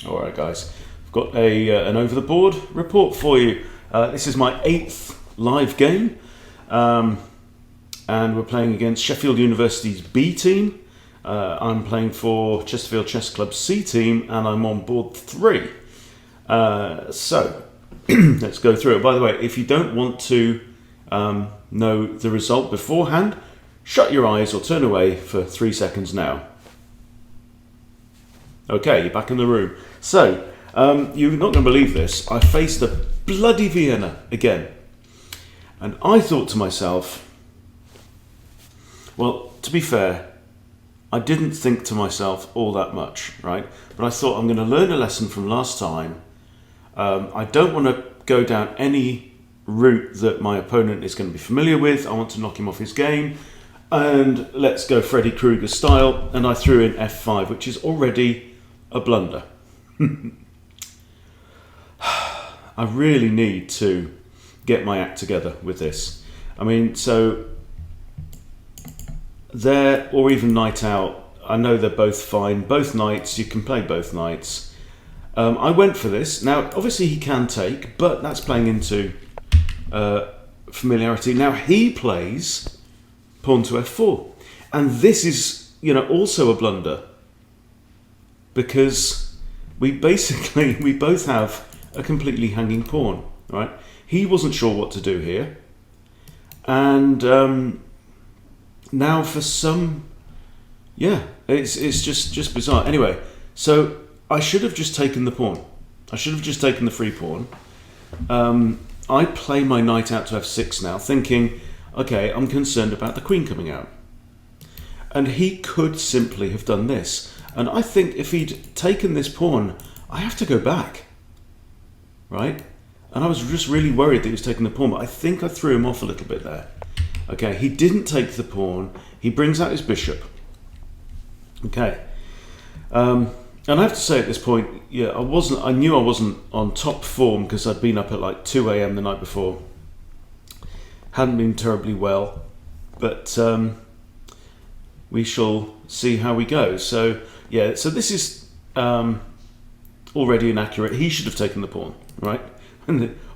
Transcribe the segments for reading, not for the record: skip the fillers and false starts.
All right, guys. I've got an over-the-board report for you. This is my 8th live game, and we're playing against Sheffield University's B team. I'm playing for Chesterfield Chess Club's C team, and I'm on board 3. So, let's go through it. By the way, if you don't want to know the result beforehand, shut your eyes or turn away for 3 seconds now. Okay, you're back in the room. So, you're not going to believe this. I faced a bloody Vienna again. And I thought to myself, well, to be fair, I didn't think to myself all that much, right? But I thought I'm going to learn a lesson from last time. I don't want to go down any route that my opponent is going to be familiar with. I want to knock him off his game. And let's go Freddy Krueger style. And I threw in F5, which is already a blunder. I really need to get my act together with this. I mean, so there, or even knight out, I know they're both fine. Both knights, you can play both knights. I went for this. Now, obviously he can take, but that's playing into familiarity. Now he plays pawn to F4. And this is, also a blunder. Because we both have a completely hanging pawn, right? He wasn't sure what to do here. And now for some, it's just bizarre. Anyway, so I should have just taken the pawn. I should have just taken the free pawn. I play my knight out to F6 now, thinking, okay, I'm concerned about the queen coming out. And he could simply have done this. And I think if he'd taken this pawn, I have to go back, right? And I was just really worried that he was taking the pawn, but I think I threw him off a little bit there. Okay, he didn't take the pawn. He brings out his bishop. Okay. And I have to say at this point, I knew I wasn't on top form because I'd been up at like 2 a.m. the night before. Hadn't been terribly well, but we shall see how we go. So this is already inaccurate. He should have taken the pawn, right?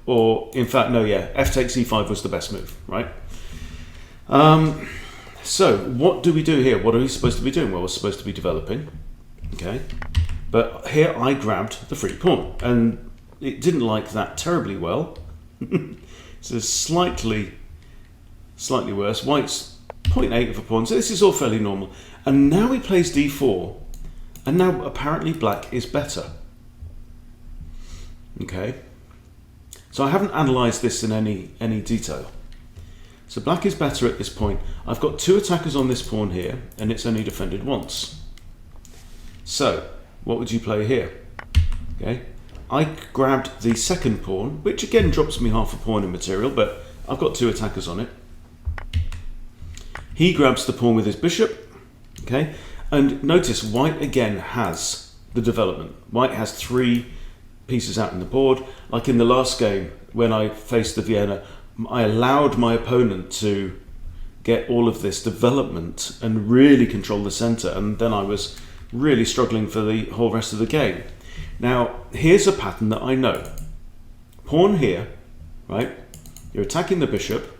Or in fact, no, f takes e5 was the best move, right? So what do we do here? What are we supposed to be doing? Well, we're supposed to be developing, okay? But here I grabbed the free pawn, and it didn't like that terribly well. So slightly worse. White's 0.8 of a pawn, so this is all fairly normal. And now he plays d4, and now apparently black is better. Okay, so I haven't analysed this in any detail. So black is better at this point. I've got 2 attackers on this pawn here, and it's only defended once. So what would you play here? Okay, I grabbed the second pawn, which again drops me half a pawn in material, but I've got 2 attackers on it. He grabs the pawn with his bishop, okay? And notice white again has the development. White has 3 pieces out in the board. Like in the last game, when I faced the Vienna, I allowed my opponent to get all of this development and really control the center, and then I was really struggling for the whole rest of the game. Now, here's a pattern that I know. Pawn here, right? You're attacking the bishop,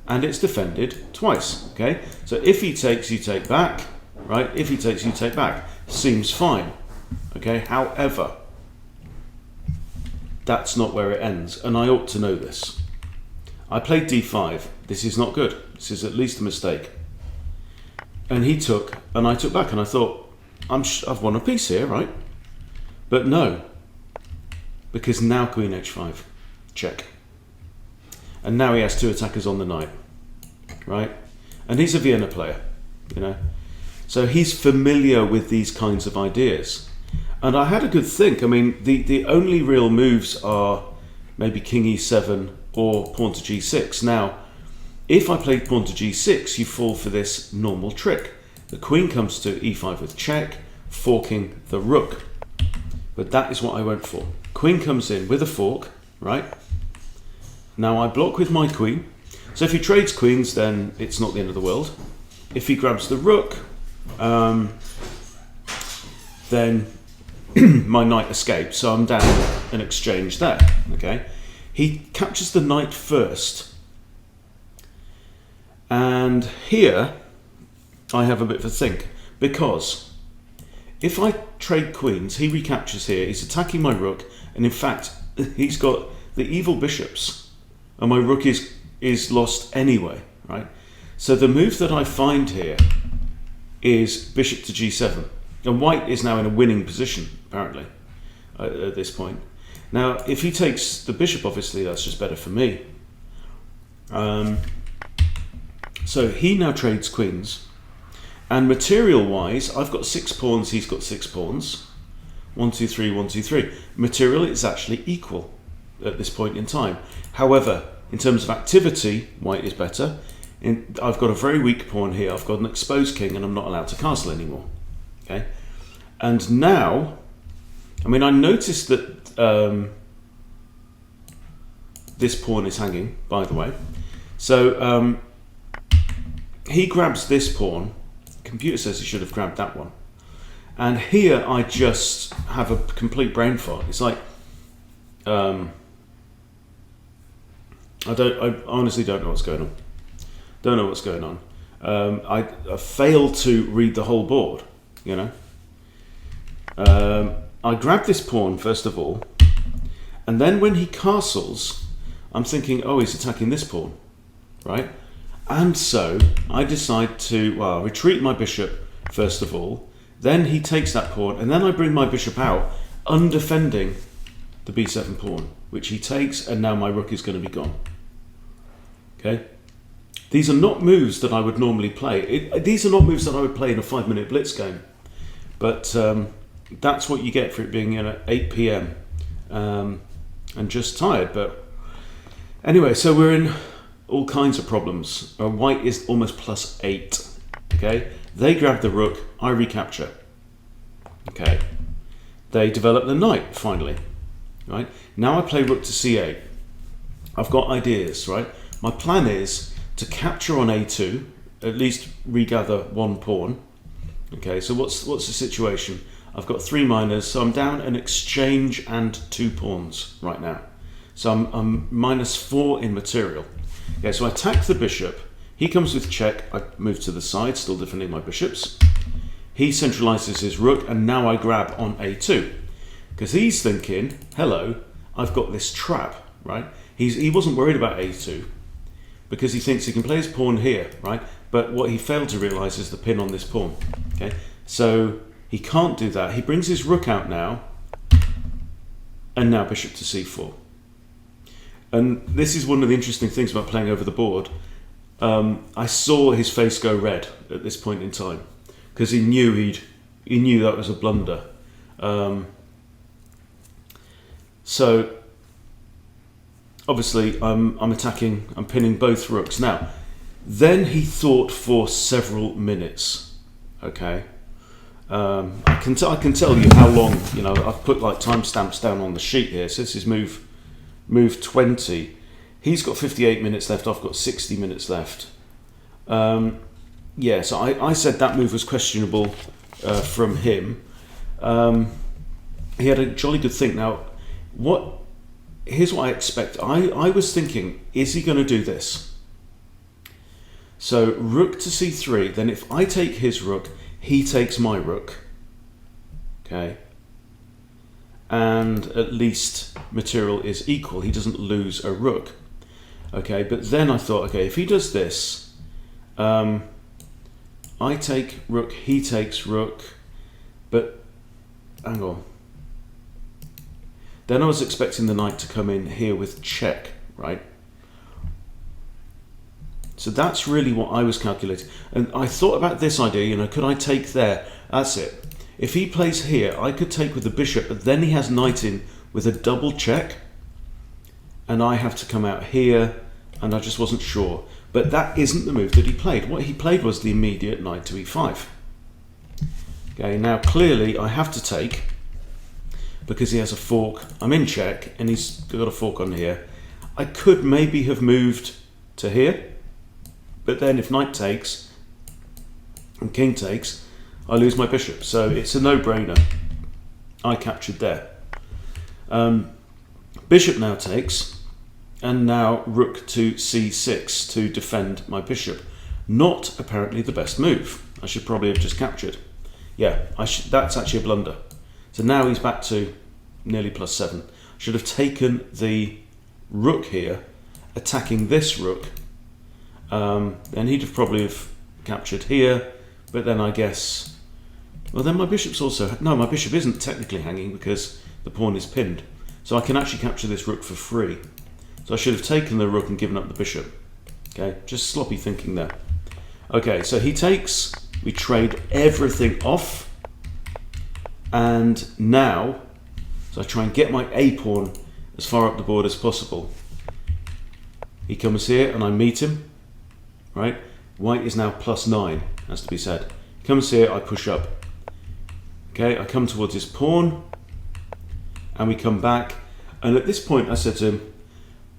and it's defended twice, okay? So if he takes, you take back, right? If he takes, you take back. Seems fine, okay? However, that's not where it ends, and I ought to know this. I played d5. This is not good. This is at least a mistake. And he took, and I took back, and I thought, I've won a piece here, right? But no, because now queen h5, check. And now he has 2 attackers on the knight, right? And he's a Vienna player, So he's familiar with these kinds of ideas. And I had a good think. I mean, the only real moves are maybe king e7 or pawn to g6. Now, if I played pawn to g6, you fall for this normal trick. The queen comes to e5 with check, forking the rook. But that is what I went for. Queen comes in with a fork, right? Now I block with my queen. So if he trades queens, then it's not the end of the world. If he grabs the rook, then my knight escaped, so I'm down an exchange there. Okay, he captures the knight first, and here I have a bit of a think, because if I trade queens, he recaptures here, he's attacking my rook, and in fact he's got the evil bishops, and my rook is lost anyway, right? So the move that I find here is bishop to g7, and white is now in a winning position apparently at this point. Now if he takes the bishop, obviously that's just better for me. So he now trades queens, and material wise I've got 6 pawns, he's got 6 pawns. 1 2 3 1 2 3. Material is actually equal at this point in time. However, in terms of activity, white is better. I've got a very weak pawn here. I've got an exposed king, and I'm not allowed to castle anymore. Okay, and now, I mean, I noticed that this pawn is hanging, by the way. So he grabs this pawn. The computer says he should have grabbed that one. And here I just have a complete brain fart. It's like, I honestly don't know what's going on. Don't know what's going on. I failed to read the whole board, you know. I grab this pawn first of all, and then when he castles, I'm thinking, oh, he's attacking this pawn, right? And so I decide to, well, retreat my bishop first of all. Then he takes that pawn, and then I bring my bishop out, undefending the b7 pawn, which he takes, and now my rook is going to be gone. Okay? These are not moves that I would normally play. These are not moves that I would play in a 5-minute blitz game. But that's what you get for it being at 8 p.m. And just tired. But anyway, so we're in all kinds of problems. White is almost +8. Okay? They grab the rook, I recapture. Okay. They develop the knight, finally. Right? Now I play rook to c8. I've got ideas, right? My plan is to capture on a2, at least regather one pawn. Okay, so what's the situation? I've got 3 minors, so I'm down an exchange and 2 pawns right now. So I'm -4 in material. Okay, so I attack the bishop. He comes with check, I move to the side, still defending my bishops. He centralizes his rook, and now I grab on a2. Because he's thinking, hello, I've got this trap, right? He wasn't worried about a2, because he thinks he can play his pawn here, right? But what he failed to realize is the pin on this pawn, okay? So he can't do that. He brings his rook out now, and now bishop to c4. And this is one of the interesting things about playing over the board. I saw his face go red at this point in time, because he knew that was a blunder. So obviously I'm pinning both rooks. Now, then he thought for several minutes. Okay, I can tell you how long. You know, I've put like timestamps down on the sheet here. So this is move 20. He's got 58 minutes left. I've got 60 minutes left. Yeah, so I said that move was questionable from him. He had a jolly good think. Now, here's what I expect. I was thinking, is he going to do this? So rook to c3. Then if I take his rook, he takes my rook. Okay. And at least material is equal. He doesn't lose a rook. Okay, but then I thought, okay, if he does this, I take rook, he takes rook, but hang on. Then I was expecting the knight to come in here with check, right? So that's really what I was calculating. And I thought about this idea, you know, could I take there? That's it. If he plays here, I could take with the bishop, but then he has knight in with a double check, and I have to come out here, and I just wasn't sure. But that isn't the move that he played. What he played was the immediate knight to e5. Okay, now clearly I have to take, because he has a fork. I'm in check, and he's got a fork on here. I could maybe have moved to here, but then if knight takes and king takes, I lose my bishop. So it's a no-brainer. I captured there. Bishop now takes, and now rook to c6 to defend my bishop. Not apparently the best move. I should probably have just captured. Yeah, that's actually a blunder. So now he's back to nearly +7. Should have taken the rook here, attacking this rook. Then he'd have probably have captured here, but then I guess, well, then my bishop's also, no, my bishop isn't technically hanging because the pawn is pinned. So I can actually capture this rook for free. So I should have taken the rook and given up the bishop. Okay, just sloppy thinking there. Okay, so he takes, we trade everything off, and now, so I try and get my A pawn as far up the board as possible. He comes here and I meet him, right? White is now +9, has to be said. He comes here, I push up. Okay, I come towards his pawn, and we come back, and at this point I said to him,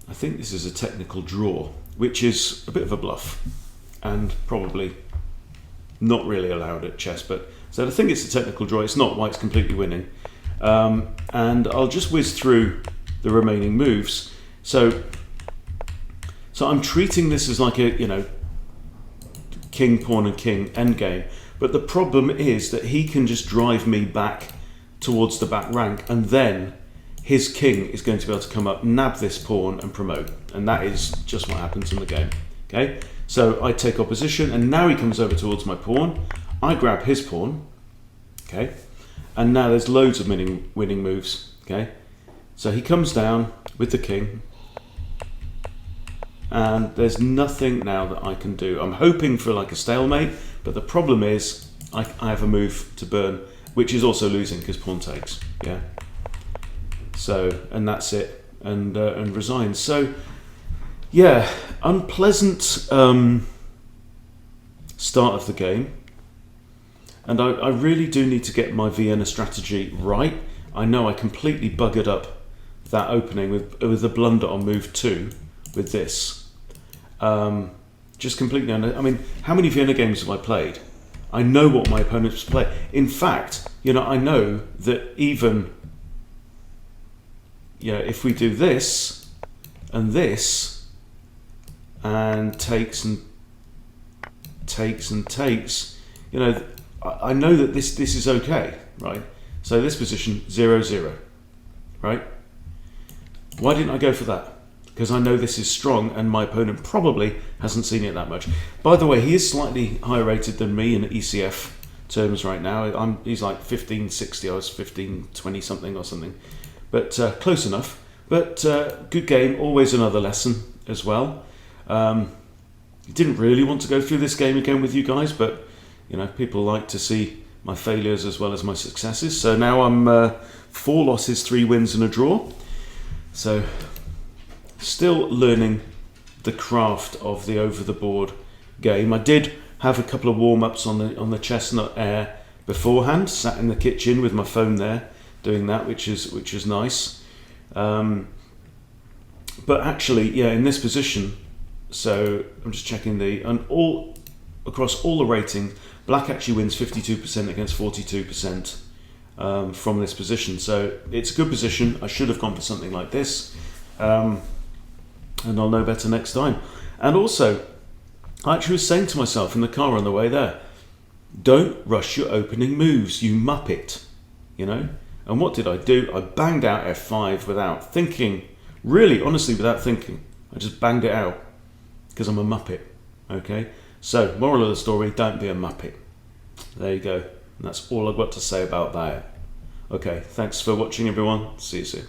I think this is a technical draw, which is a bit of a bluff, and probably not really allowed at chess, but so I think it's a technical draw. It's not. White's completely winning, and I'll just whiz through the remaining moves. So I'm treating this as like a, you know, king, pawn and king endgame, but the problem is that he can just drive me back towards the back rank, and then his king is going to be able to come up, nab this pawn and promote, and that is just what happens in the game. Okay, so I take opposition, and now he comes over towards my pawn. I grab his pawn, okay, and now there's loads of winning moves. Okay, so he comes down with the king, and there's nothing now that I can do. I'm hoping for like a stalemate, but the problem is I have a move to burn, which is also losing because pawn takes. Yeah, so, and that's it, and resigns. So yeah, unpleasant start of the game, and I really do need to get my Vienna strategy right. I know I completely buggered up that opening with a blunder on move 2 with this. Just completely I mean, how many Vienna games have I played? I know what my opponents play. In fact, you know, I know that even, you know, if we do this and this and takes and takes and takes, you know, I know that this is okay, right? So this position 0-0, right? Why didn't I go for that? Because I know this is strong and my opponent probably hasn't seen it that much. By the way, he is slightly higher rated than me in ECF terms right now. He's like 1560, I was 1520 something or something. But close enough. But good game, always another lesson as well. Didn't really want to go through this game again with you guys, but you know, people like to see my failures as well as my successes. So now I'm 4 losses, 3 wins and a draw. So still learning the craft of the over-the-board game. I did have a couple of warm-ups on the Chestnut Air beforehand, sat in the kitchen with my phone there, doing that, which is nice. But actually, yeah, in this position, so I'm just checking across all the ratings, black actually wins 52% against 42% from this position. So it's a good position. I should have gone for something like this. And I'll know better next time. And also, I actually was saying to myself in the car on the way there, don't rush your opening moves, you muppet, you know? And what did I do? I banged out F5 without thinking, really, honestly, without thinking. I just banged it out because I'm a muppet, okay? So, moral of the story, don't be a muppet. There you go. And that's all I've got to say about that. Okay, thanks for watching, everyone. See you soon.